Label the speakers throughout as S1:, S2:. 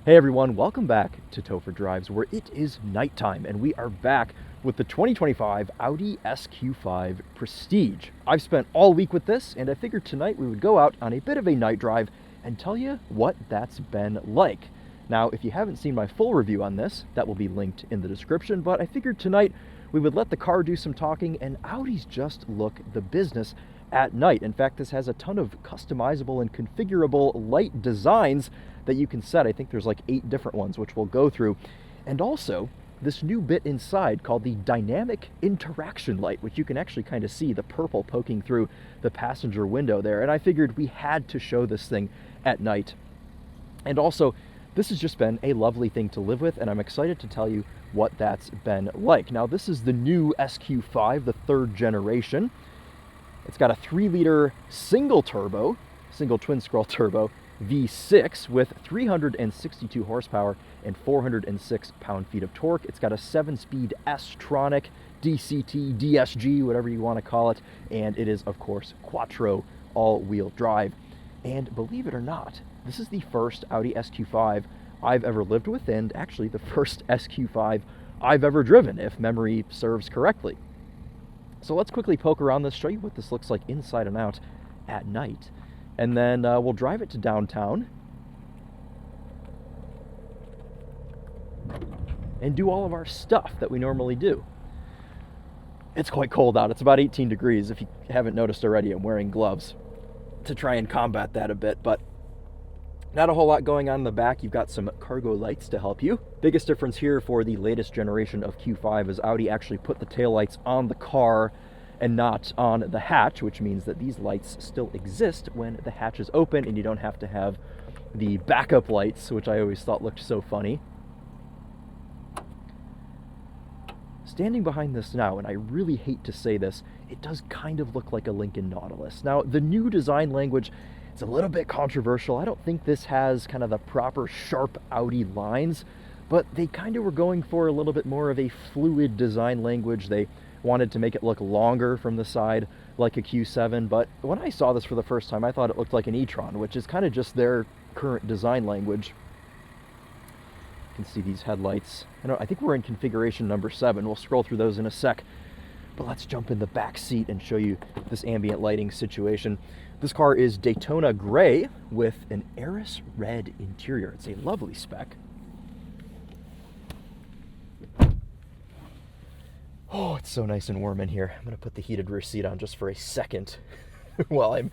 S1: Hey everyone, welcome back to Topher Drives, where it is nighttime and we are back with the 2025 Audi SQ5 Prestige. I've spent all week with this and I figured tonight we would go out on a bit of a night drive and tell you what that's been like. Now, if you haven't seen my full review on this, that will be linked in the description, but I figured tonight we would let the car do some talking and Audis just look the business at night. In fact, this has a ton of customizable and configurable light designs that you can set. I think there's like 8 different ones, which we'll go through. And also this new bit inside called the dynamic interaction light, which you can actually kind of see the purple poking through the passenger window there. And I figured we had to show this thing at night. And also, this has just been a lovely thing to live with, and I'm excited to tell you what that's been like. Now, this is the new SQ5, the 3rd generation. It's got a 3-liter single twin scroll turbo V6 with 362 horsepower and 406 pound-feet of torque. It's got a 7-speed S-tronic, DCT, DSG, whatever you want to call it, and it is, of course, quattro all-wheel drive. And believe it or not, this is the first Audi SQ5 I've ever lived with, and actually the first SQ5 I've ever driven, if memory serves correctly. So let's quickly poke around this, show you what this looks like inside and out at night. And then we'll drive it to downtown and do all of our stuff that we normally do. It's quite cold out. It's about 18 degrees. If you haven't noticed already, I'm wearing gloves to try and combat that a bit, but not a whole lot going on in the back. You've got some cargo lights to help you. Biggest difference here for the latest generation of Q5 is Audi actually put the taillights on the car and not on the hatch, which means that these lights still exist when the hatch is open and you don't have to have the backup lights, which I always thought looked so funny. Standing behind this now, and I really hate to say this, it does kind of look like a Lincoln Nautilus. Now, the new design language, it's a little bit controversial. I don't think this has kind of the proper sharp Audi lines, but they kind of were going for a little bit more of a fluid design language. They wanted to make it look longer from the side like a Q7, but when I saw this for the first time, I thought it looked like an e-tron, which is kind of just their current design language. You can see these headlights. I think we're in configuration number 7. We'll scroll through those in a sec, but let's jump in the back seat and show you this ambient lighting situation. This car is Daytona Gray with an Arras Red interior. It's a lovely spec. Oh, it's so nice and warm in here. I'm going to put the heated rear seat on just for a second while I'm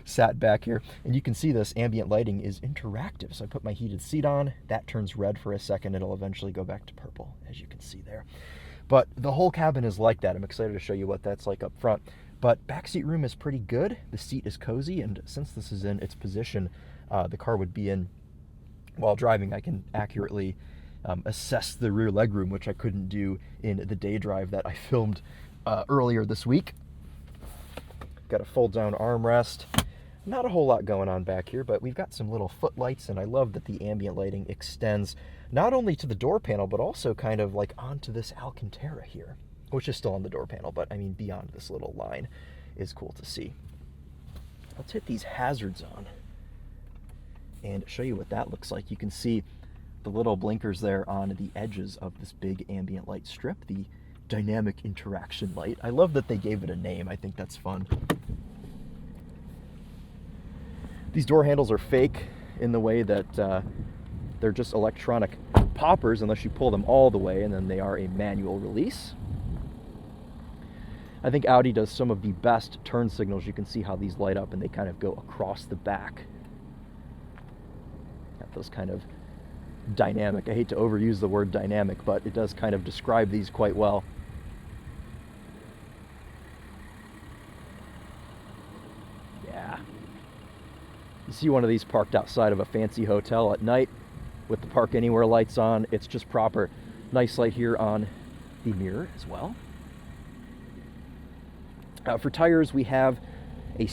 S1: sat back here. And you can see this ambient lighting is interactive. So I put my heated seat on. That turns red for a second. It'll eventually go back to purple, as you can see there. But the whole cabin is like that. I'm excited to show you what that's like up front. But backseat room is pretty good. The seat is cozy. And since this is in its position, the car would be in while driving, I can accurately assess the rear legroom, which I couldn't do in the day drive that I filmed earlier this week. Got a fold-down armrest. Not a whole lot going on back here, but we've got some little footlights, and I love that the ambient lighting extends not only to the door panel, but also kind of like onto this Alcantara here, which is still on the door panel, but I mean beyond this little line is cool to see. Let's hit these hazards on and show you what that looks like. You can see the little blinkers there on the edges of this big ambient light strip, the dynamic interaction light. I love that they gave it a name. I think that's fun. These door handles are fake in the way that they're just electronic poppers unless you pull them all the way, and then they are a manual release. I think Audi does some of the best turn signals. You can see how these light up and they kind of go across the back. Got those kind of dynamic, I hate to overuse the word dynamic, but it does kind of describe these quite well. Yeah. You see one of these parked outside of a fancy hotel at night with the park anywhere lights on. It's just proper. Nice light here on the mirror as well. For tires, we have a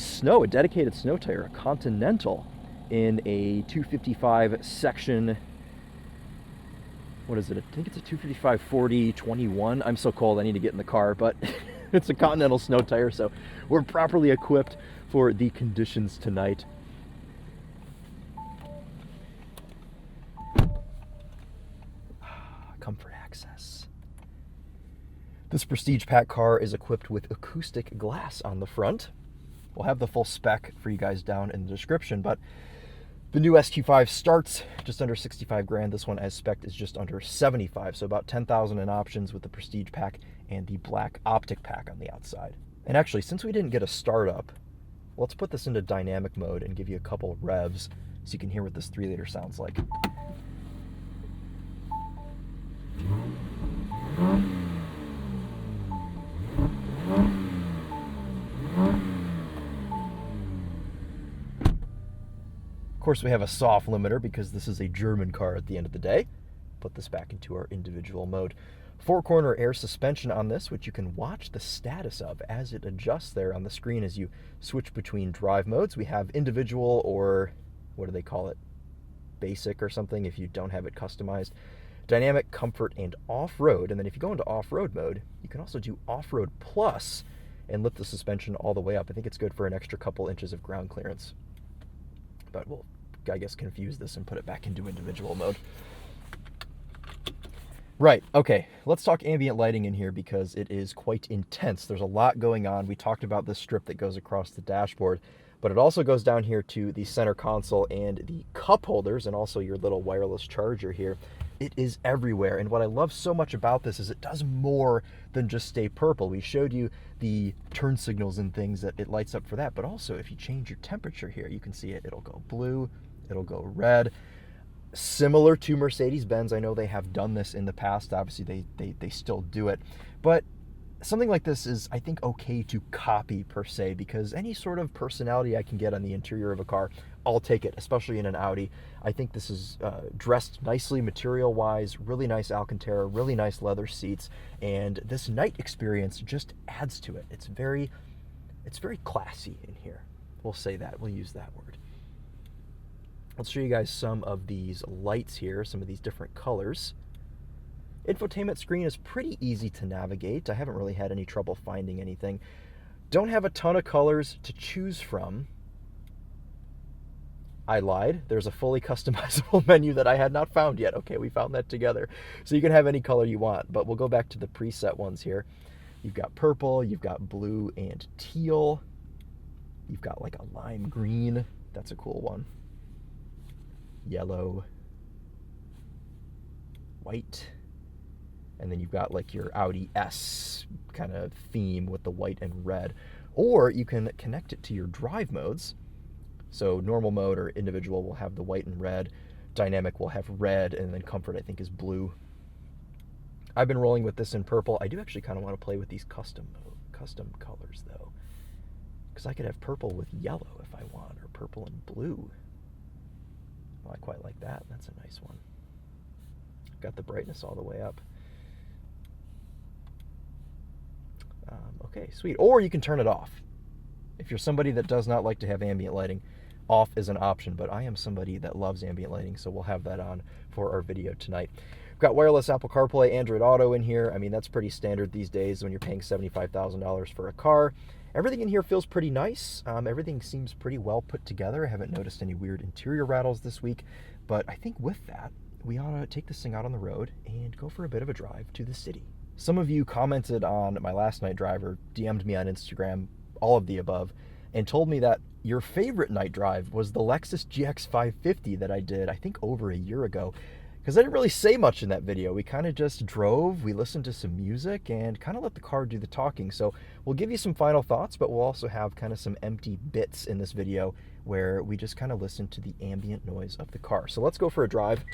S1: dedicated snow tire, a Continental in a 255 section. What is it? I think it's a 255 40/21. I'm so cold I need to get in the car, but it's a Continental snow tire, so we're properly equipped for the conditions tonight. comfort access. This Prestige pack car is equipped with acoustic glass on the front. We'll have the full spec for you guys down in the description, but the new SQ5 starts just under 65 grand. This one as spec is just under 75, so about 10,000 in options with the Prestige pack and the black optic pack on the outside. And actually, since we didn't get a startup, let's put this into dynamic mode and give you a couple revs so you can hear what this 3-liter sounds like. Of course, we have a soft limiter because this is a German car at the end of the day. Put this back into our individual mode. 4-corner air suspension on this, which you can watch the status of as it adjusts there on the screen as you switch between drive modes. We have individual, or what do they call it? Basic or something if you don't have it customized. Dynamic, comfort, and off-road. And then if you go into off-road mode, you can also do off-road plus and lift the suspension all the way up. I think it's good for an extra couple inches of ground clearance. But we'll, I guess, confuse this and put it back into individual mode. Right, okay, let's talk ambient lighting in here because it is quite intense. There's a lot going on. We talked about this strip that goes across the dashboard, but it also goes down here to the center console and the cup holders and also your little wireless charger here. It is everywhere, and what I love so much about this is it does more than just stay purple. We showed you the turn signals and things that it lights up for that, but also if you change your temperature here, you can see it'll go blue, it'll go red. Similar to Mercedes-Benz, I know they have done this in the past. Obviously, they still do it, but something like this is, I think, okay to copy per se, because any sort of personality I can get on the interior of a car, I'll take it, especially in an Audi. I think this is dressed nicely material-wise, really nice Alcantara, really nice leather seats, and this night experience just adds to it. It's very classy in here. We'll say that. We'll use that word. Let's show you guys some of these lights here, some of these different colors. Infotainment screen is pretty easy to navigate. I haven't really had any trouble finding anything. Don't have a ton of colors to choose from. I lied. There's a fully customizable menu that I had not found yet. Okay, we found that together. So you can have any color you want, but we'll go back to the preset ones here. You've got purple, you've got blue and teal. You've got like a lime green. That's a cool one. Yellow, white, and then you've got like your Audi S kind of theme with the white and red. Or you can connect it to your drive modes. So normal mode or individual will have the white and red, dynamic will have red, and then comfort I think is blue. I've been rolling with this in purple. I do actually kind of want to play with these custom colors though, because I could have purple with yellow if I want, or purple and blue. I quite like that. That's a nice one. Got the brightness all the way up. Okay, sweet. Or you can turn it off. If you're somebody that does not like to have ambient lighting, off is an option, but I am somebody that loves ambient lighting, so we'll have that on for our video tonight. We've got wireless Apple CarPlay, Android Auto in here. I mean, that's pretty standard these days when you're paying $75,000 for a car. Everything in here feels pretty nice. Everything seems pretty well put together. I haven't noticed any weird interior rattles this week, but I think with that, we ought to take this thing out on the road and go for a bit of a drive to the city. Some of you commented on my last night drive or DM'd me on Instagram, all of the above, and told me that your favorite night drive was the Lexus GX550 that I did, I think, over a year ago. Because I didn't really say much in that video. We kind of just drove, we listened to some music, and kind of let the car do the talking. So we'll give you some final thoughts, but we'll also have kind of some empty bits in this video where we just kind of listen to the ambient noise of the car. So let's go for a drive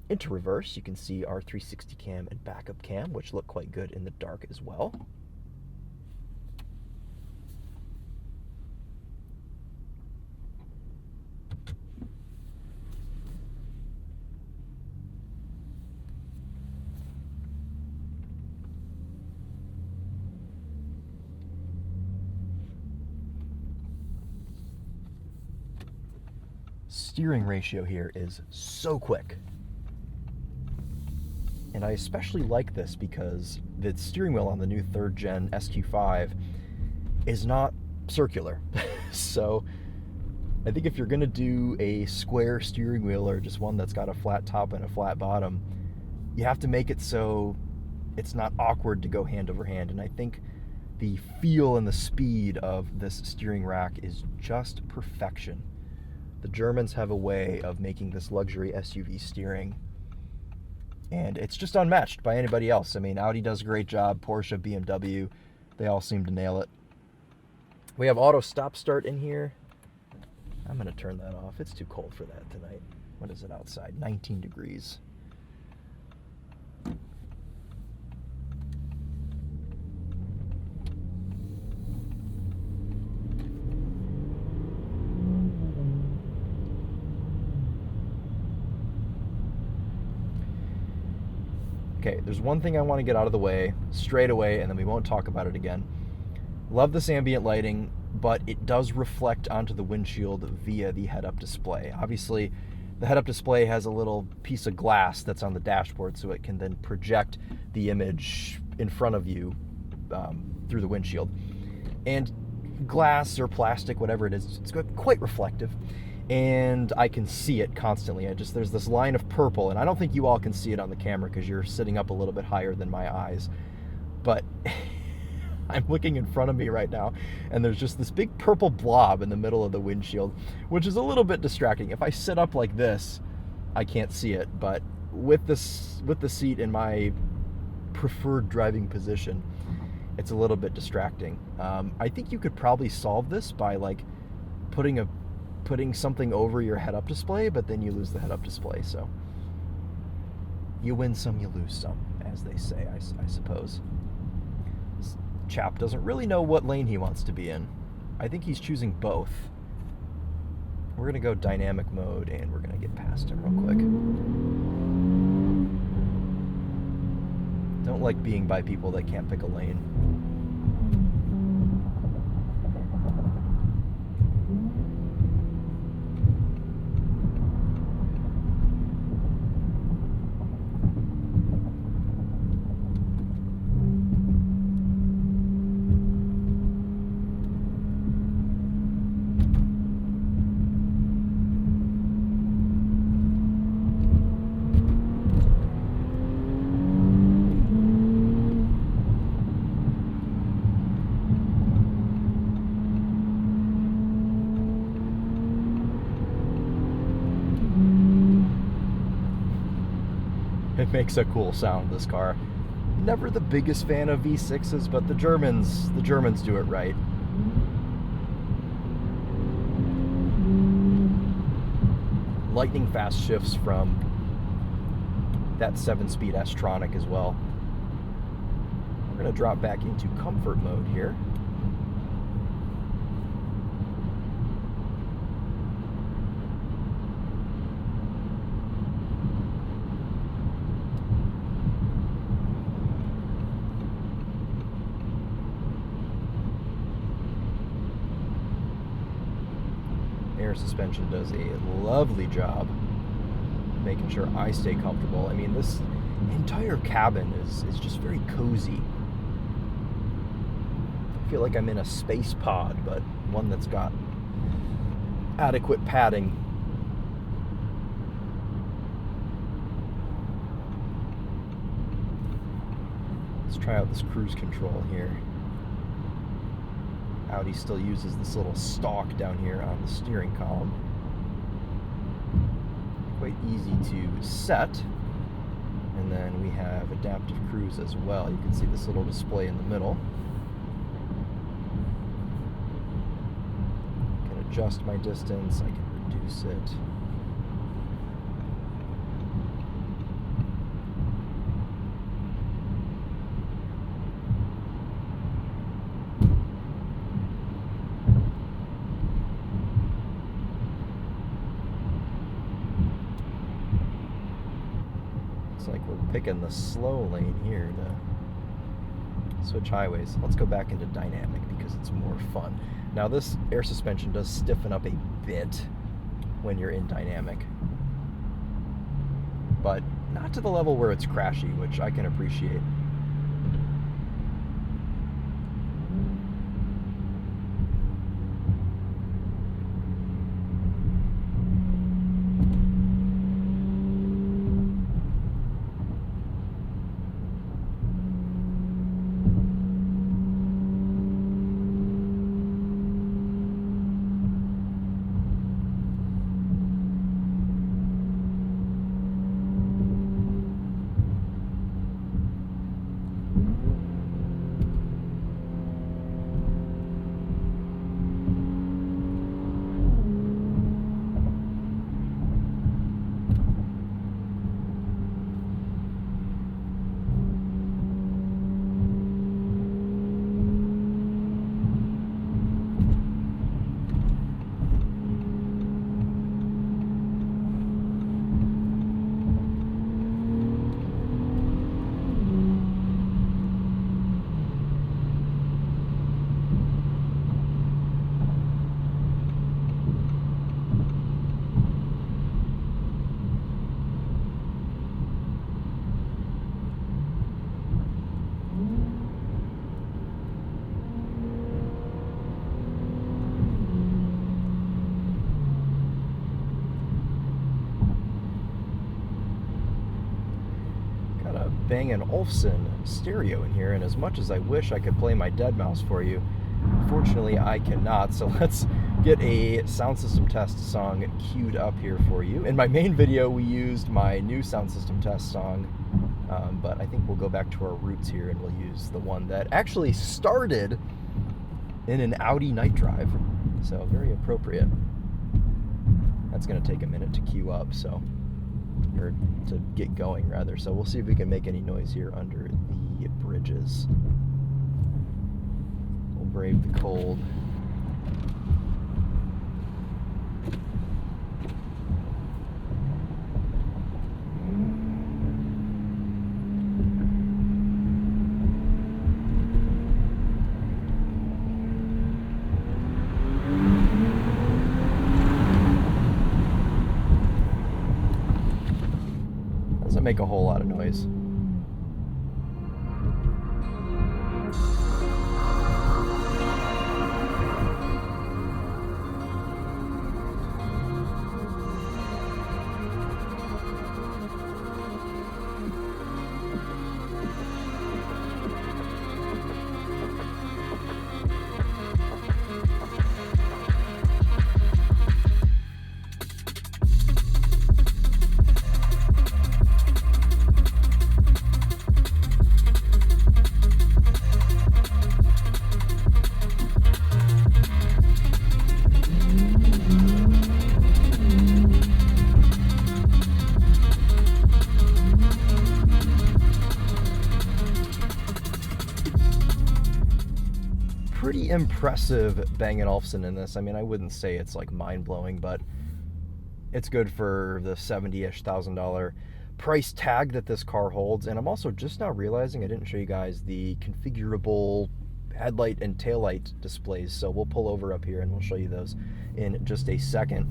S1: into reverse. You can see our 360 cam and backup cam, which look quite good in the dark as well. Steering ratio here is so quick. And I especially like this because the steering wheel on the new 3rd gen SQ5 is not circular. So I think if you're going to do a square steering wheel or just one that's got a flat top and a flat bottom, you have to make it so it's not awkward to go hand over hand. And I think the feel and the speed of this steering rack is just perfection. The Germans have a way of making this luxury SUV steering, and it's just unmatched by anybody else. I mean, Audi does a great job, Porsche, BMW, they all seem to nail it. We have auto stop start in here. I'm gonna turn that off. It's too cold for that tonight. What is it outside? 19 degrees. Okay, there's one thing I want to get out of the way straight away, and then we won't talk about it again. Love this ambient lighting, but it does reflect onto the windshield via the head-up display. Obviously, the head-up display has a little piece of glass that's on the dashboard, so it can then project the image in front of you through the windshield. And glass or plastic, whatever it is, it's quite reflective. And I can see it constantly. There's this line of purple, and I don't think you all can see it on the camera because you're sitting up a little bit higher than my eyes. But I'm looking in front of me right now, and there's just this big purple blob in the middle of the windshield, which is a little bit distracting. If I sit up like this, I can't see it, but with the seat in my preferred driving position, it's a little bit distracting. I think you could probably solve this by like putting something over your head-up display, but then you lose the head-up display. So you win some, you lose some, as they say, I suppose. This chap doesn't really know what lane he wants to be in. I think he's choosing both. We're going to go dynamic mode, and we're going to get past him real quick. Don't like being by people that can't pick a lane. It makes a cool sound, this car. Never the biggest fan of V6s, but the Germans do it right. Lightning fast shifts from that 7-speed S-tronic as well. We're going to drop back into comfort mode here. Air suspension does a lovely job making sure I stay comfortable. I mean, this entire cabin is just very cozy. I feel like I'm in a space pod, but one that's got adequate padding. Let's try out this cruise control here. Audi still uses this little stalk down here on the steering column. Quite easy to set. And then we have adaptive cruise as well. You can see this little display in the middle. I can adjust my distance, I can reduce it. Like we're picking the slow lane here to switch highways. Let's go back into dynamic because it's more fun. Now this air suspension does stiffen up a bit when you're in dynamic, but not to the level where it's crashy, which I can appreciate. a Bang & Olufsen stereo in here, and as much as I wish I could play my dead mouse for you, unfortunately I cannot. So let's get a sound system test song queued up here for you. In my main video we used my new sound system test song, but I think we'll go back to our roots here and we'll use the one that actually started in an Audi night drive. So very appropriate. That's going to take a minute to queue up, so, or to get going rather. So we'll see if we can make any noise here under the bridges. We'll brave the cold. Doesn't make a whole lot of noise. Pretty impressive Bang & Olufsen in this. I mean, I wouldn't say it's like mind-blowing, but it's good for the $70-ish thousand price tag that this car holds. And I'm also just now realizing I didn't show you guys the configurable headlight and taillight displays, so we'll pull over up here and we'll show you those in just a second.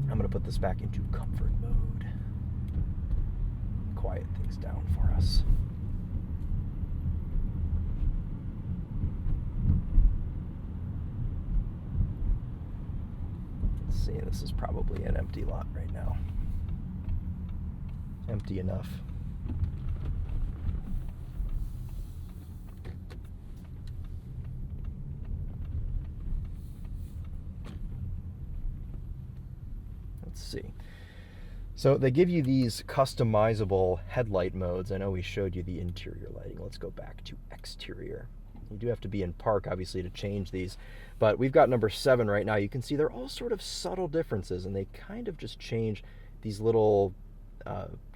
S1: I'm going to put this back into comfort mode. Quiet things down for us. See, this is probably an empty lot right now. Empty enough. Let's see. So they give you these customizable headlight modes. I know we showed you the interior lighting. Let's go back to exterior. You do have to be in park, obviously, to change these. But we've got number 7 right now. You can see they're all sort of subtle differences, and they kind of just change these little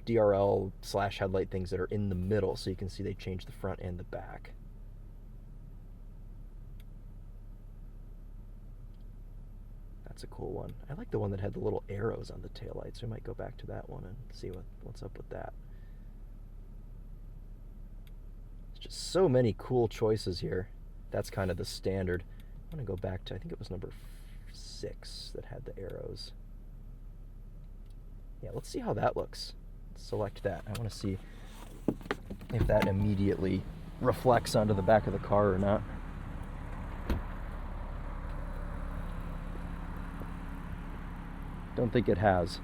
S1: DRL/headlight things that are in the middle. So you can see they change the front and the back. That's a cool one. I like the one that had the little arrows on the taillights. We might go back to that one and see what's up with that. Just so many cool choices here. That's kind of the standard. I'm going to go back to, I think it was number 6 that had the arrows. Yeah, let's see how that looks. Let's select that. I want to see if that immediately reflects onto the back of the car or not. Don't think it has.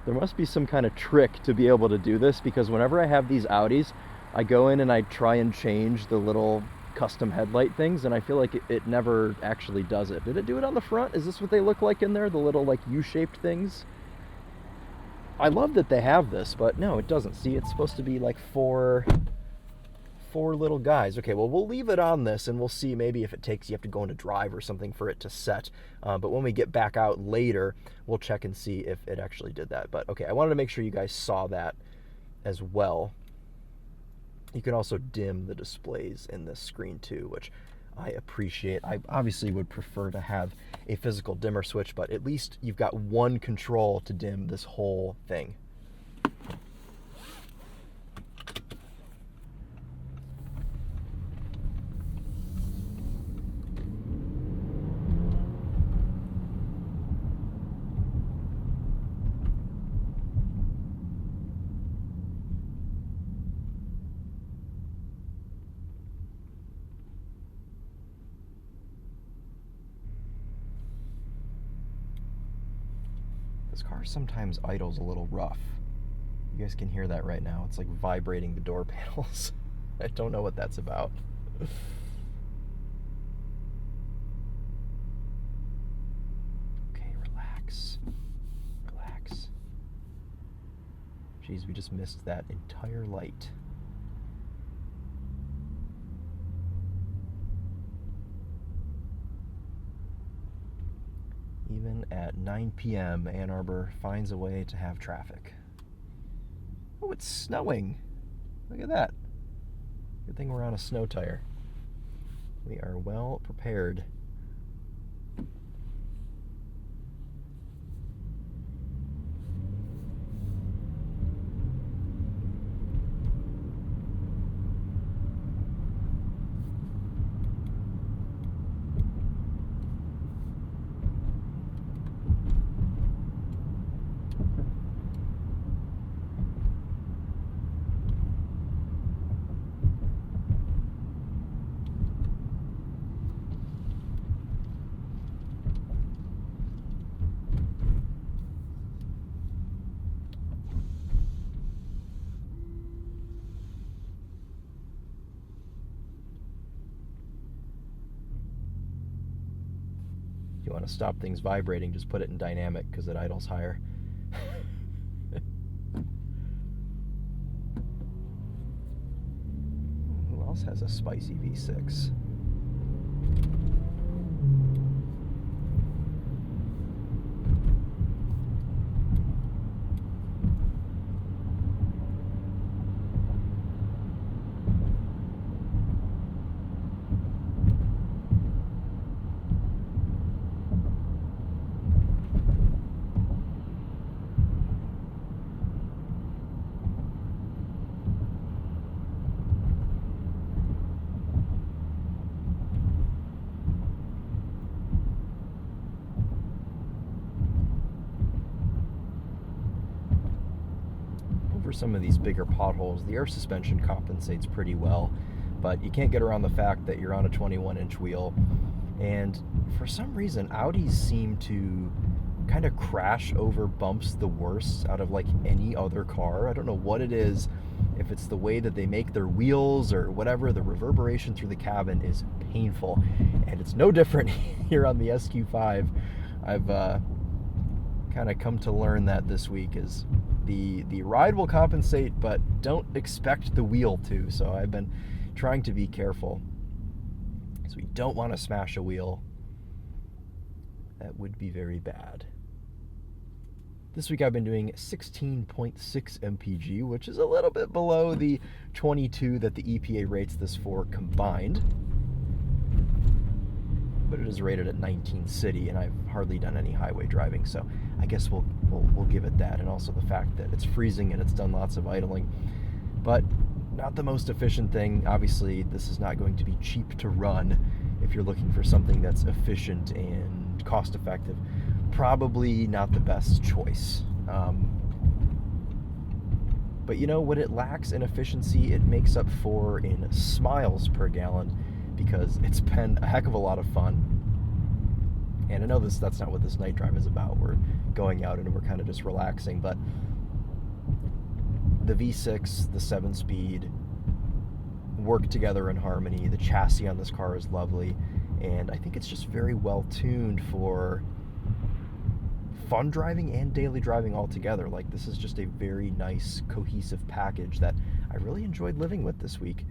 S1: There must be some kind of trick to be able to do this, because whenever I have these Audis, I go in and I try and change the little custom headlight things, and I feel like it never actually does it. Did it do it on the front? Is this what they look like in there? The little like U-shaped things? I love that they have this, but no, it doesn't. See, it's supposed to be like four little guys. Okay, well, we'll leave it on this, and we'll see maybe if it takes, you have to go into drive or something for it to set. But when we get back out later, we'll check and see if it actually did that. But okay, I wanted to make sure you guys saw that as well. You can also dim the displays in this screen too, which I appreciate. I obviously would prefer to have a physical dimmer switch, but at least you've got one control to dim this whole thing. This car sometimes idles a little rough. You guys can hear that right now. It's like vibrating the door panels. I don't know what that's about. Okay, relax. Relax. Jeez, we just missed that entire light. Even at 9 p.m., Ann Arbor finds a way to have traffic. Oh, it's snowing. Look at that. Good thing we're on a snow tire. We are well prepared. You want to stop things vibrating, just put it in dynamic because it idles higher. Who else has a spicy V6? For some of these bigger potholes, the air suspension compensates pretty well, but you can't get around the fact that you're on a 21-inch wheel, and for some reason Audis seem to kind of crash over bumps the worst out of like any other car. I don't know what it is, if it's the way that they make their wheels or whatever. The reverberation through the cabin is painful, and it's no different here on the SQ5. I've kind of come to learn that this week is the ride will compensate, but don't expect the wheel to. So I've been trying to be careful, so we don't want to smash a wheel. That would be very bad. This week I've been doing 16.6 mpg, which is a little bit below the 22 that the EPA rates this for combined, but it is rated at 19 city, and I've hardly done any highway driving, so I guess we'll give it that, and also the fact that it's freezing and it's done lots of idling, but not the most efficient thing. Obviously, this is not going to be cheap to run. If you're looking for something that's efficient and cost-effective, probably not the best choice. But you know, what it lacks in efficiency, it makes up for in smiles per gallon, because it's been a heck of a lot of fun. And I know that's not what this night drive is about. We're going out and we're kind of just relaxing, but the V6, the 7-speed, work together in harmony. The chassis on this car is lovely, and I think it's just very well tuned for fun driving and daily driving all together. Like, this is just a very nice, cohesive package that I really enjoyed living with this week.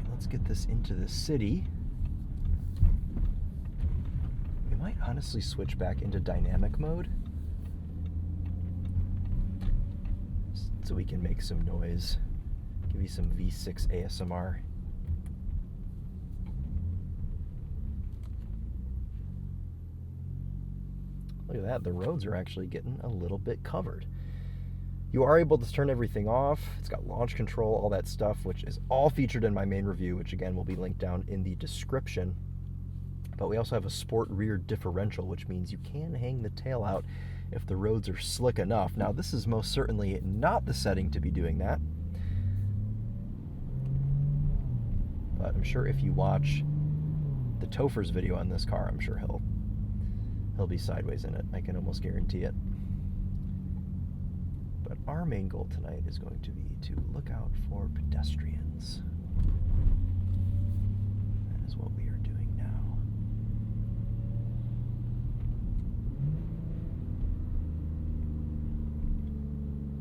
S1: Let's get this into the city. We might honestly switch back into dynamic mode so we can make some noise. Give you some V6 ASMR. Look at that, the roads are actually getting a little bit covered. You are able to turn everything off. It's got launch control, all that stuff, which is all featured in my main review, which again will be linked down in the description. But we also have a sport rear differential, which means you can hang the tail out if the roads are slick enough. Now, this is most certainly not the setting to be doing that. But I'm sure if you watch the Topher's video on this car, I'm sure he'll be sideways in it. I can almost guarantee it. But our main goal tonight is going to be to look out for pedestrians. That is what we are doing now.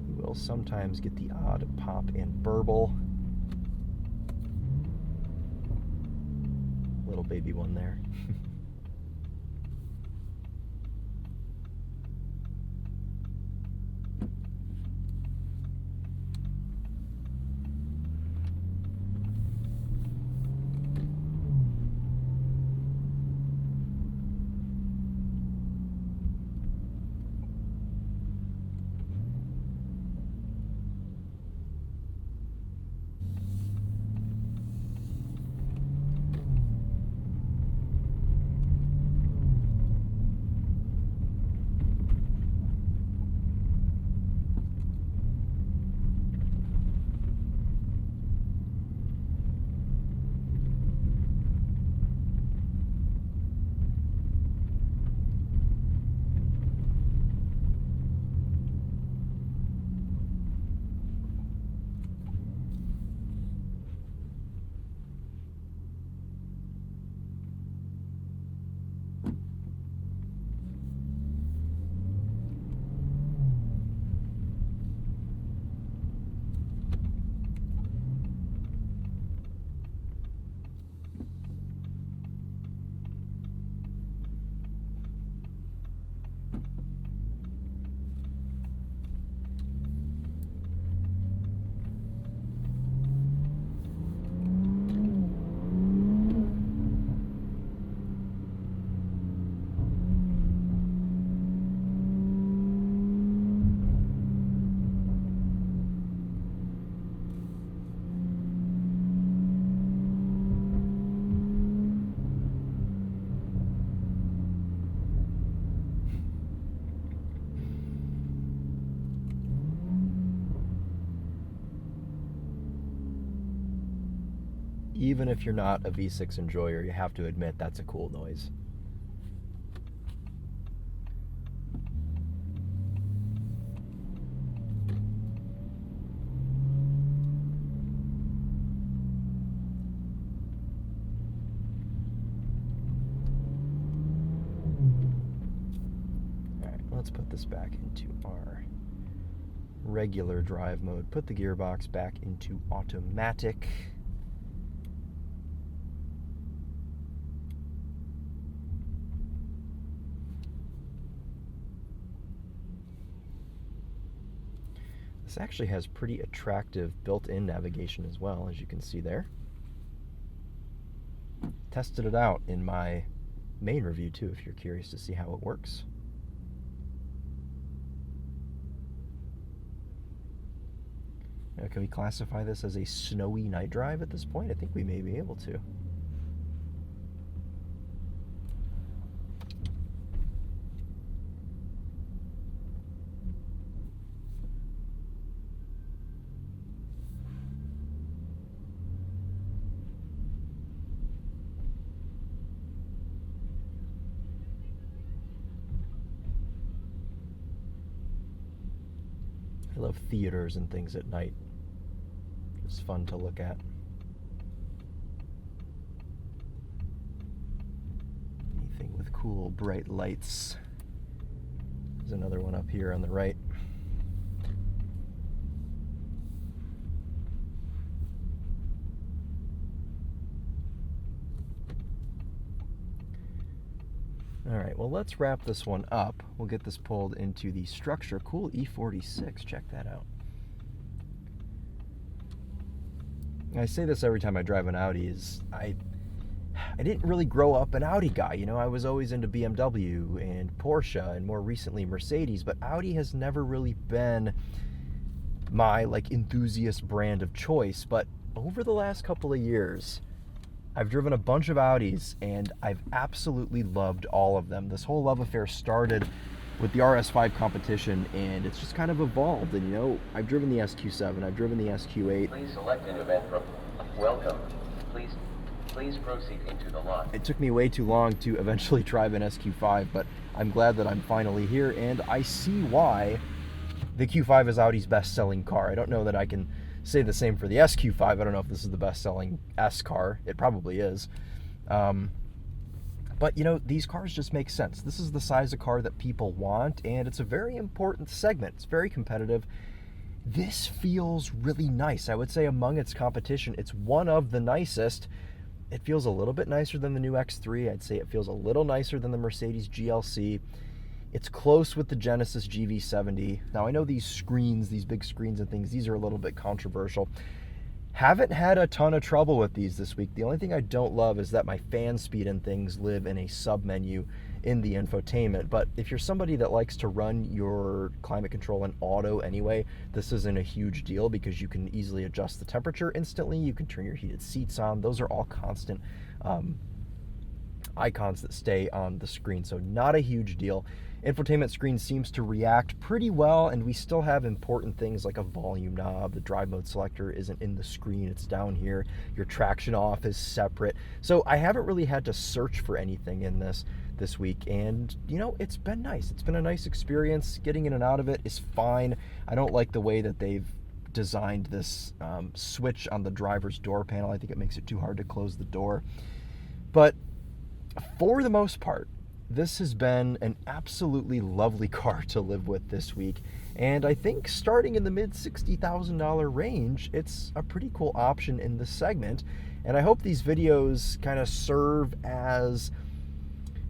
S1: You will sometimes get the odd pop and burble. Little baby one there. Even if you're not a V6 enjoyer, you have to admit that's a cool noise. Alright, let's put this back into our regular drive mode. Put the gearbox back into automatic. This actually has pretty attractive built-in navigation as well, as you can see there. Tested it out in my main review too, if you're curious to see how it works. Now, can we classify this as a snowy night drive at this point? I think we may be able to. I love theaters and things at night. It's fun to look at. Anything with cool, bright lights. There's another one up here on the right. Alright, well, let's wrap this one up. We'll get this pulled into the structure. Cool E46, check that out. I say this every time I drive an Audi, is I didn't really grow up an Audi guy. You know, I was always into BMW and Porsche and more recently Mercedes, but Audi has never really been my enthusiast brand of choice. But over the last couple of years, I've driven a bunch of Audis, and I've absolutely loved all of them. This whole love affair started with the RS5 competition, and it's just kind of evolved. And, you know, I've driven the SQ7, I've driven the SQ8.
S2: Please select an event from Welcome. Please proceed into the lot.
S1: It took me way too long to eventually drive an SQ5, but I'm glad that I'm finally here, and I see why the Q5 is Audi's best-selling car. I don't know that I can say the same for the SQ5. I don't know if this is the best-selling S car. It probably is. But, you know, these cars just make sense. This is the size of car that people want, and it's a very important segment. It's very competitive. This feels really nice. I would say among its competition, it's one of the nicest. It feels a little bit nicer than the new X3. I'd say it feels a little nicer than the Mercedes GLC. It's close with the Genesis GV70. Now, I know these screens, these big screens and things, these are a little bit controversial. Haven't had a ton of trouble with these this week. The only thing I don't love is that my fan speed and things live in a sub-menu in the infotainment. But if you're somebody that likes to run your climate control in auto anyway, this isn't a huge deal because you can easily adjust the temperature instantly. You can turn your heated seats on. Those are all constant icons that stay on the screen, so not a huge deal. Infotainment screen seems to react pretty well, and we still have important things like a volume knob. The drive mode selector isn't in the screen, it's down here. Your traction off is separate. So I haven't really had to search for anything in this week, and you know, it's been nice. It's been a nice experience. Getting in and out of it is fine. I don't like the way that they've designed this switch on the driver's door panel. I think it makes it too hard to close the door. But for the most part, this has been an absolutely lovely car to live with this week, and I think starting in the mid $60,000 range, it's a pretty cool option in this segment. And I hope these videos kind of serve as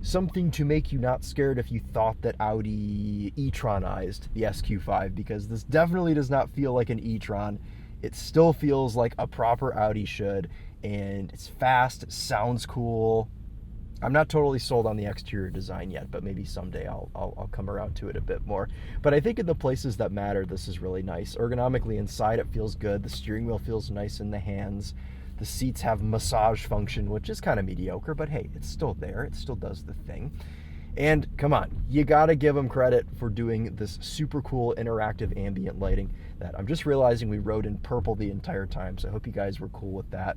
S1: something to make you not scared if you thought that Audi e-tronized the SQ5, because this definitely does not feel like an e-tron. It still feels like a proper Audi should, and it's fast, it sounds cool. I'm not totally sold on the exterior design yet, but maybe someday I'll come around to it a bit more. But I think in the places that matter, this is really nice. Ergonomically inside, it feels good. The steering wheel feels nice in the hands. The seats have massage function, which is kind of mediocre, but hey, it's still there. It still does the thing. And come on, you gotta give them credit for doing this super cool interactive ambient lighting that I'm just realizing we rode in purple the entire time, so I hope you guys were cool with that.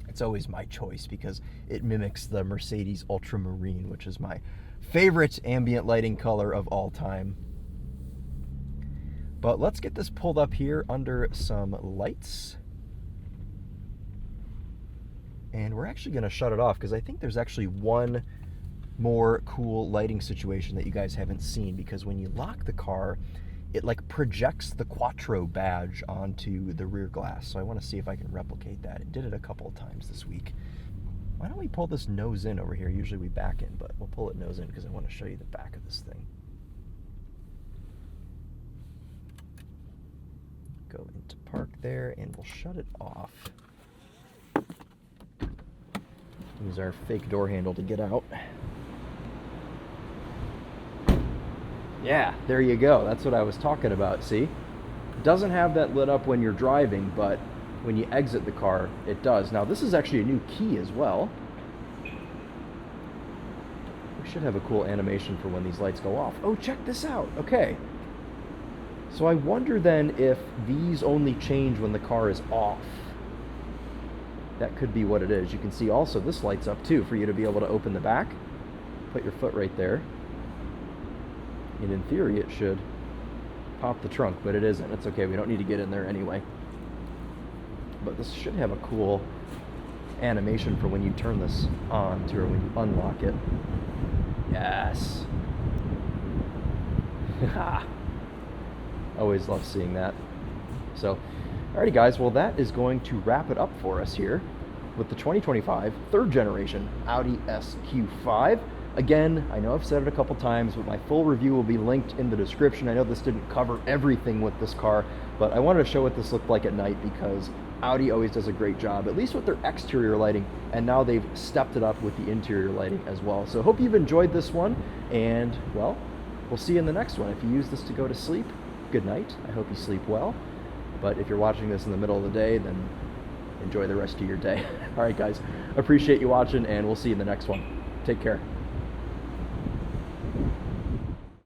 S1: It's always my choice because it mimics the Mercedes Ultramarine, which is my favorite ambient lighting color of all time. But let's get this pulled up here under some lights. And we're actually going to shut it off because I think there's actually one more cool lighting situation that you guys haven't seen, because when you lock the car, it like projects the Quattro badge onto the rear glass. So I want to see if I can replicate that. It did it a couple of times this week. Why don't we pull this nose in over here? Usually we back in, but we'll pull it nose in because I want to show you the back of this thing. Go into park there, and we'll shut it off. Use our fake door handle to get out. Yeah, there you go. That's what I was talking about, see? It doesn't have that lit up when you're driving, but when you exit the car, it does. Now, this is actually a new key as well. We should have a cool animation for when these lights go off. Oh, check this out. Okay. So I wonder then if these only change when the car is off. That could be what it is. You can see also this lights up too for you to be able to open the back. Put your foot right there. And in theory, it should pop the trunk, but it isn't. It's okay. We don't need to get in there anyway. But this should have a cool animation for when you turn this on to, or when you unlock it. Yes. Always love seeing that. So, alrighty guys, well that is going to wrap it up for us here with the 2025 third generation Audi SQ5. Again, I know I've said it a couple times, but my full review will be linked in the description. I know this didn't cover everything with this car, but I wanted to show what this looked like at night because Audi always does a great job, at least with their exterior lighting, and now they've stepped it up with the interior lighting as well. So hope you've enjoyed this one, and well, we'll see you in the next one. If you use this to go to sleep, good night. I hope you sleep well. But if you're watching this in the middle of the day, then enjoy the rest of your day. All right, guys, appreciate you watching, and we'll see you in the next one. Take care.